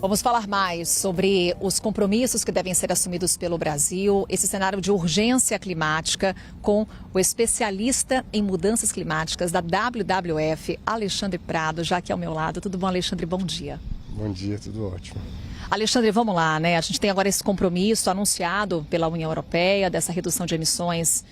Vamos falar mais sobre os compromissos que devem ser assumidos pelo Brasil, esse cenário de urgência climática, com o especialista em mudanças climáticas da WWF, Alexandre Prado, já aqui ao meu lado. Tudo bom, Alexandre? Bom dia. Bom dia, tudo ótimo. Alexandre, vamos lá, né? A gente tem agora esse compromisso anunciado pela União Europeia dessa redução de emissões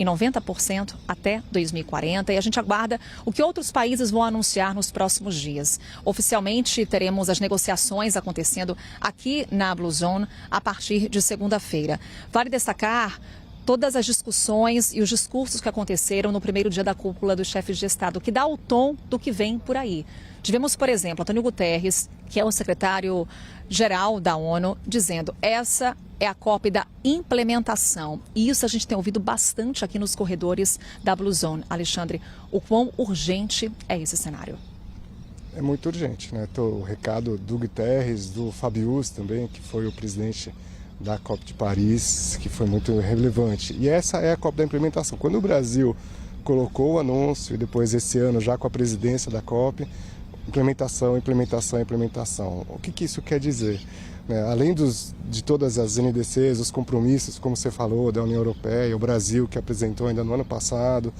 em 90% até 2040, e a gente aguarda o que outros países vão anunciar nos próximos dias. Oficialmente, teremos as negociações acontecendo aqui na Blue Zone a partir de segunda-feira. Vale destacar todas as discussões e os discursos que aconteceram no primeiro dia da cúpula dos chefes de Estado, que dá o tom do que vem por aí. Tivemos, por exemplo, Antônio Guterres, que é o secretário-geral da ONU, dizendo: essa é a COP da implementação. E isso a gente tem ouvido bastante aqui nos corredores da Blue Zone. Alexandre, o quão urgente é esse cenário? É muito urgente, né? O recado do Guterres, do Fabius também, que foi o presidente da COP de Paris, que foi muito relevante. E essa é a COP da implementação. Quando o Brasil colocou o anúncio, e depois esse ano já com a presidência da COP, implementação, implementação, implementação. O que isso quer dizer? Além de todas as NDCs, os compromissos, como você falou, da União Europeia, o Brasil que apresentou ainda no ano passado,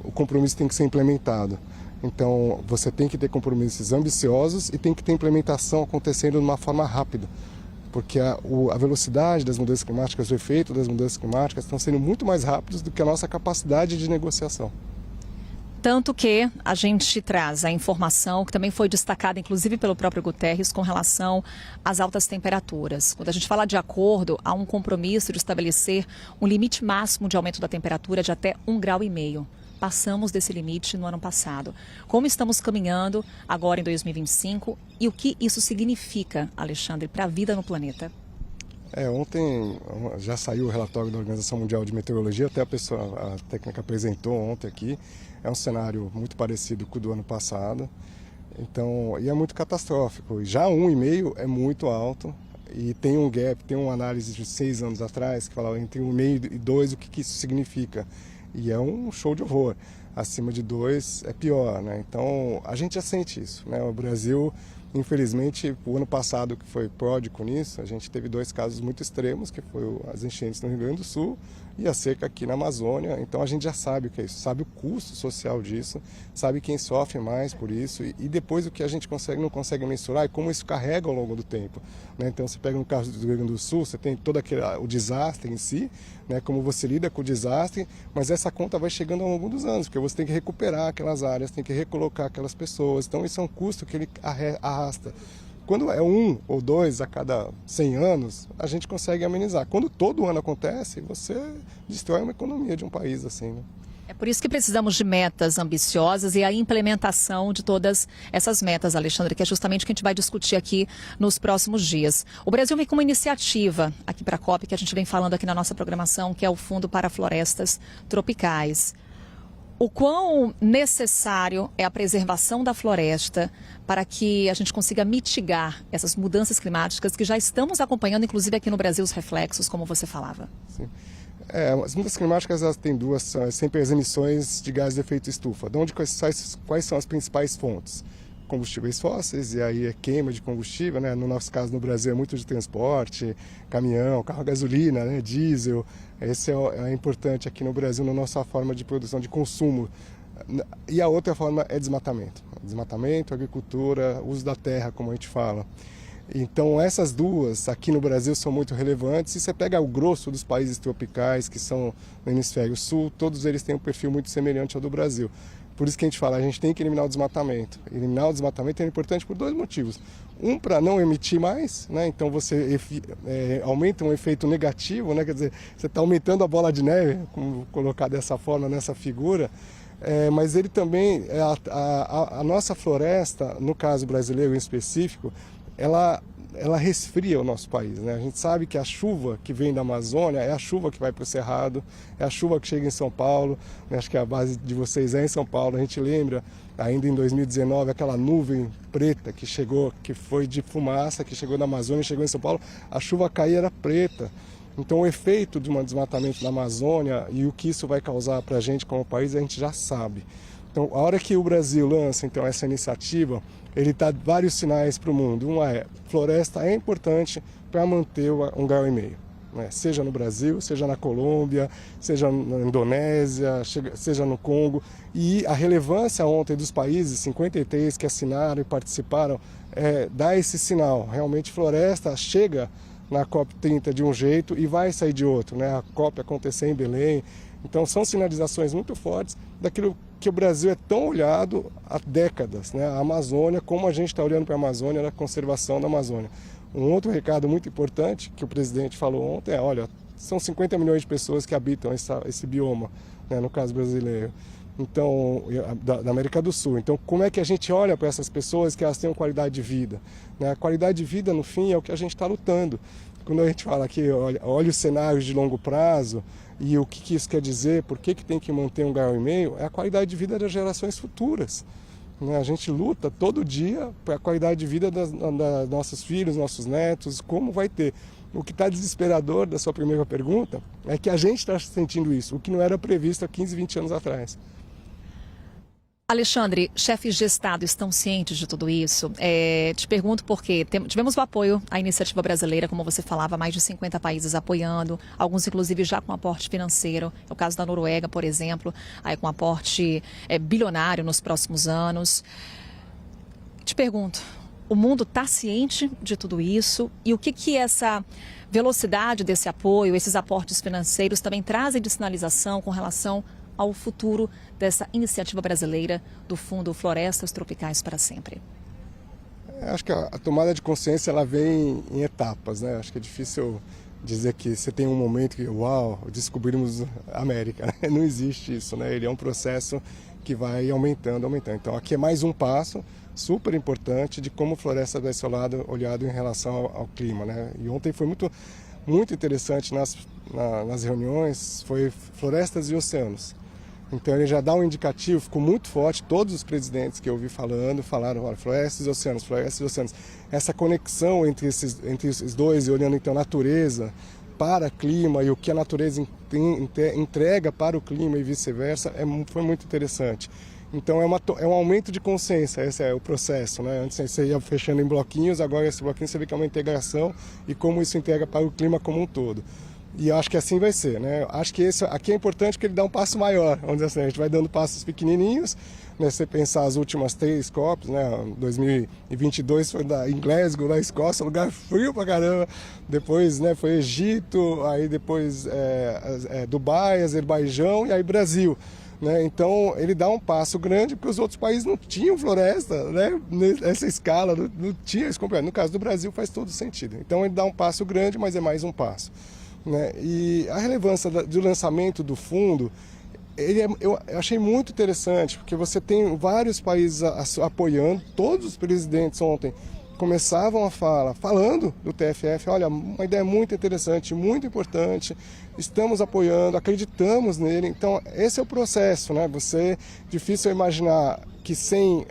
o compromisso tem que ser implementado. Então, você tem que ter compromissos ambiciosos e tem que ter implementação acontecendo de uma forma rápida, porque a velocidade das mudanças climáticas, o efeito das mudanças climáticas estão sendo muito mais rápidos do que a nossa capacidade de negociação. Tanto que a gente traz a informação que também foi destacada, inclusive pelo próprio Guterres, com relação às altas temperaturas. Quando a gente fala de acordo, há um compromisso de estabelecer um limite máximo de aumento da temperatura de até 1,5 graus. Passamos desse limite no ano passado. Como estamos caminhando agora em 2025 e o que isso significa, Alexandre, para a vida no planeta? Ontem já saiu o relatório da Organização Mundial de Meteorologia, até a técnica apresentou ontem aqui. É um cenário muito parecido com o do ano passado, então, e é muito catastrófico. Já 1,5 é muito alto, e tem um gap, tem uma análise de 6 anos atrás que falava entre 1,5 e 2, o que isso significa. E é um show de horror. Acima de 2 é pior, né? Então, a gente já sente isso, né? O Brasil, infelizmente, o ano passado, que foi pródigo nisso, a gente teve 2 casos muito extremos, que foi as enchentes no Rio Grande do Sul e a seca aqui na Amazônia. Então, a gente já sabe o que é isso, sabe o custo social disso, sabe quem sofre mais por isso, e depois o que a gente não consegue mensurar é como isso carrega ao longo do tempo, né? Então, você pega no caso do Rio Grande do Sul, você tem todo o desastre em si, né? Como você lida com o desastre, mas essa conta vai chegando ao longo dos anos, porque você tem que recuperar aquelas áreas, tem que recolocar aquelas pessoas. Então, isso é um custo que ele arrasta. Quando é 1 ou 2 a cada 100 anos, a gente consegue amenizar. Quando todo ano acontece, você destrói uma economia de um país assim, né? É por isso que precisamos de metas ambiciosas e a implementação de todas essas metas, Alexandre, que é justamente o que a gente vai discutir aqui nos próximos dias. O Brasil vem com uma iniciativa aqui para a COP, que a gente vem falando aqui na nossa programação, que é o Fundo para Florestas Tropicais. O quão necessário é a preservação da floresta para que a gente consiga mitigar essas mudanças climáticas que já estamos acompanhando, inclusive aqui no Brasil, os reflexos, como você falava? Sim. As mudanças climáticas, elas têm sempre as emissões de gases de efeito estufa. De onde quais são as principais fontes? Combustíveis fósseis, e aí é queima de combustível, né? No nosso caso, no Brasil, é muito de transporte, caminhão, carro a gasolina, né? Diesel. Esse é importante aqui no Brasil, na nossa forma de produção, de consumo. E a outra forma é desmatamento. Desmatamento, agricultura, uso da terra, como a gente fala. Então, essas duas aqui no Brasil são muito relevantes. E você pega o grosso dos países tropicais, que são no hemisfério sul, todos eles têm um perfil muito semelhante ao do Brasil. Por isso que a gente fala, a gente tem que eliminar o desmatamento. Eliminar o desmatamento é importante por 2 motivos. Um, para não emitir mais, né? Então você aumenta um efeito negativo, né? Quer dizer, você está aumentando a bola de neve, como colocar dessa forma, nessa figura. Mas ele também, a nossa floresta, no caso brasileiro em específico, ela resfria o nosso país, né? A gente sabe que a chuva que vem da Amazônia é a chuva que vai para o Cerrado, é a chuva que chega em São Paulo, né? Acho que a base de vocês é em São Paulo. A gente lembra, ainda em 2019, aquela nuvem preta que chegou, que foi de fumaça, que chegou da Amazônia e chegou em São Paulo, a chuva caía era preta. Então o efeito de um desmatamento da Amazônia e o que isso vai causar para a gente como país, a gente já sabe. Então, a hora que o Brasil lança então essa iniciativa, ele dá vários sinais para o mundo. Uma é, floresta é importante para manter 1,5 grau, né? Seja no Brasil, seja na Colômbia, seja na Indonésia, seja no Congo. E a relevância ontem dos países, 53 que assinaram e participaram, dá esse sinal. Realmente floresta chega na COP30 de um jeito e vai sair de outro, né? A COP acontecer em Belém. Então são sinalizações muito fortes daquilo que o Brasil é tão olhado há décadas, né? A Amazônia, como a gente está olhando para a Amazônia, na conservação da Amazônia. Um outro recado muito importante que o presidente falou ontem é, olha, são 50 milhões de pessoas que habitam esse bioma, né, no caso brasileiro, então, da América do Sul. Então, como é que a gente olha para essas pessoas que elas tenham qualidade de vida? Né? A qualidade de vida, no fim, é o que a gente está lutando. Quando a gente fala aqui, olha os cenários de longo prazo e o que isso quer dizer, por que tem que manter 1,5 grau, é a qualidade de vida das gerações futuras. A gente luta todo dia para a qualidade de vida dos nossos filhos, nossos netos, como vai ter. O que está desesperador da sua primeira pergunta é que a gente está sentindo isso, o que não era previsto há 15, 20 anos atrás. Alexandre, chefes de Estado estão cientes de tudo isso? Te pergunto porque tivemos o apoio à iniciativa brasileira, como você falava, mais de 50 países apoiando, alguns inclusive já com aporte financeiro. É o caso da Noruega, por exemplo, aí com aporte bilionário nos próximos anos. Te pergunto, o mundo está ciente de tudo isso? E o que essa velocidade desse apoio, esses aportes financeiros também trazem de sinalização com relação ao futuro dessa iniciativa brasileira do Fundo Florestas Tropicais para Sempre? Acho que a tomada de consciência ela vem em etapas, né? Acho que é difícil dizer que você tem um momento que, uau, descobrimos a América. Não existe isso, né? Ele é um processo que vai aumentando. Então aqui é mais um passo super importante de como a floresta vai ser olhado em relação ao clima, né? E ontem foi muito interessante nas reuniões, foi florestas e oceanos. Então ele já dá um indicativo, ficou muito forte, todos os presidentes que eu ouvi falaram, olha, florestas e oceanos, florestas e oceanos. Essa conexão entre esses dois, e olhando então a natureza para o clima e o que a natureza entrega para o clima e vice-versa, foi muito interessante. Então é um aumento de consciência, esse é o processo, né? Antes você ia fechando em bloquinhos, agora esse bloquinho você vê que é uma integração e como isso integra para o clima como um todo. E eu acho que assim vai ser, né? Acho que aqui é importante que ele dá um passo maior, vamos dizer assim, a gente vai dando passos pequenininhos, né? Se você pensar as últimas 3 COPs, né? 2022 foi em Glasgow, na Escócia, lugar frio pra caramba, depois, né, foi Egito, aí depois Dubai, Azerbaijão e aí Brasil. Né? Então ele dá um passo grande porque os outros países não tinham floresta, né? Nessa escala, não tinha isso completo. No caso do Brasil faz todo sentido. Então ele dá um passo grande, mas é mais um passo. Né? E a relevância do lançamento do fundo, eu achei muito interessante, porque você tem vários países apoiando, todos os presidentes ontem começavam falando do TFF, olha, uma ideia muito interessante, muito importante, estamos apoiando, acreditamos nele. Então esse é o processo, né? Difícil imaginar que sem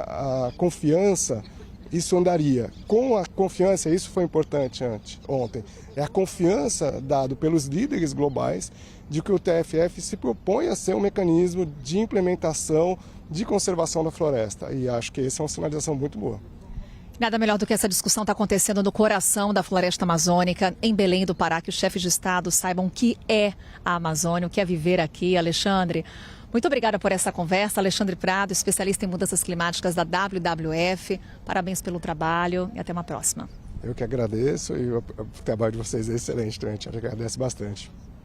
a confiança isso andaria. Com a confiança, isso foi importante ontem, é a confiança dada pelos líderes globais de que o TFF se propõe a ser um mecanismo de implementação de conservação da floresta. E acho que essa é uma sinalização muito boa. Nada melhor do que essa discussão está acontecendo no coração da floresta amazônica, em Belém do Pará, que os chefes de Estado saibam o que é a Amazônia, o que é viver aqui. Alexandre, muito obrigada por essa conversa. Alexandre Prado, especialista em mudanças climáticas da WWF. Parabéns pelo trabalho e até uma próxima. Eu que agradeço e o trabalho de vocês é excelente também. Te agradeço bastante.